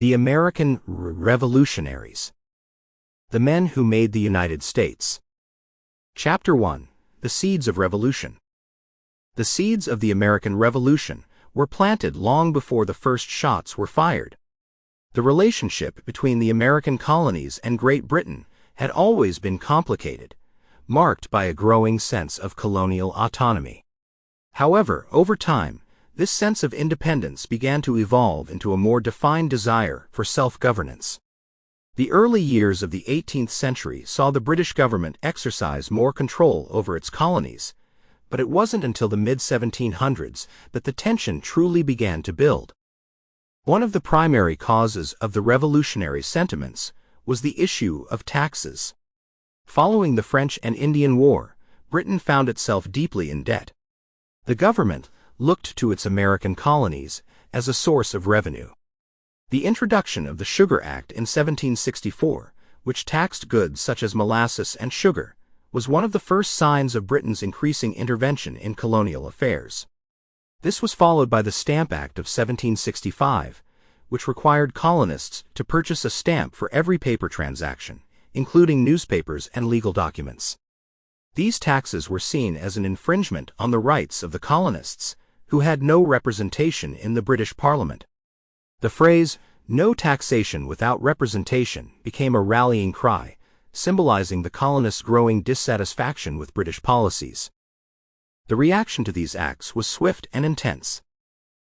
The American Revolutionaries. The Men Who Made the United States. Chapter 1. The Seeds of Revolution. The seeds of the American Revolution were planted long before the first shots were fired. The relationship between the American colonies and Great Britain had always been complicated, marked by a growing sense of colonial autonomy. However, over time, this sense of independence began to evolve into a more defined desire for self-governance. The early years of the 18th century saw the British government exercise more control over its colonies, but it wasn't until the mid-1700s that the tension truly began to build. One of the primary causes of the revolutionary sentiments was the issue of taxes. Following the French and Indian War, Britain found itself deeply in debt. The government looked to its American colonies as a source of revenue. The introduction of the Sugar Act in 1764, which taxed goods such as molasses and sugar, was one of the first signs of Britain's increasing intervention in colonial affairs. This was followed by the Stamp Act of 1765, which required colonists to purchase a stamp for every paper transaction, including newspapers and legal documents. These taxes were seen as an infringement on the rights of the colonists, who had no representation in the British Parliament. The phrase, "no taxation without representation," became a rallying cry, symbolizing the colonists' growing dissatisfaction with British policies. The reaction to these acts was swift and intense.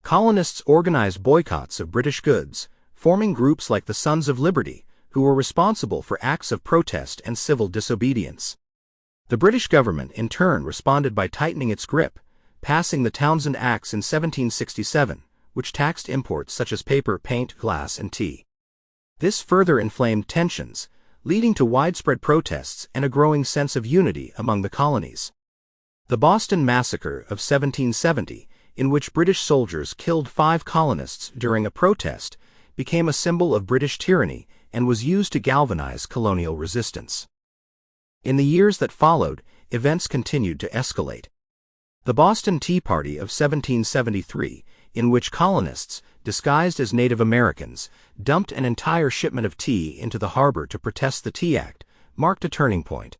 Colonists organized boycotts of British goods, forming groups like the Sons of Liberty, who were responsible for acts of protest and civil disobedience. The British government, in turn, responded by tightening its grip, passing the Townshend Acts in 1767, which taxed imports such as paper, paint, glass, and tea. This further inflamed tensions, leading to widespread protests and a growing sense of unity among the colonies. The Boston Massacre of 1770, in which British soldiers killed 5 colonists during a protest, became a symbol of British tyranny and was used to galvanize colonial resistance. In the years that followed, events continued to escalate. The Boston Tea Party of 1773, in which colonists, disguised as Native Americans, dumped an entire shipment of tea into the harbor to protest the Tea Act, marked a turning point.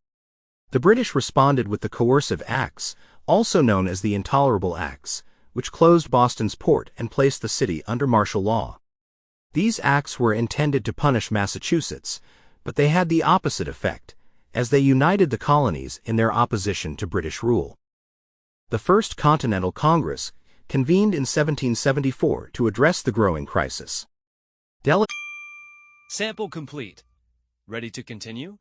The British responded with the Coercive Acts, also known as the Intolerable Acts, which closed Boston's port and placed the city under martial law. These acts were intended to punish Massachusetts, but they had the opposite effect, as they united the colonies in their opposition to British rule. The First Continental Congress convened in 1774 to address the growing crisis. Sample complete. Ready to continue?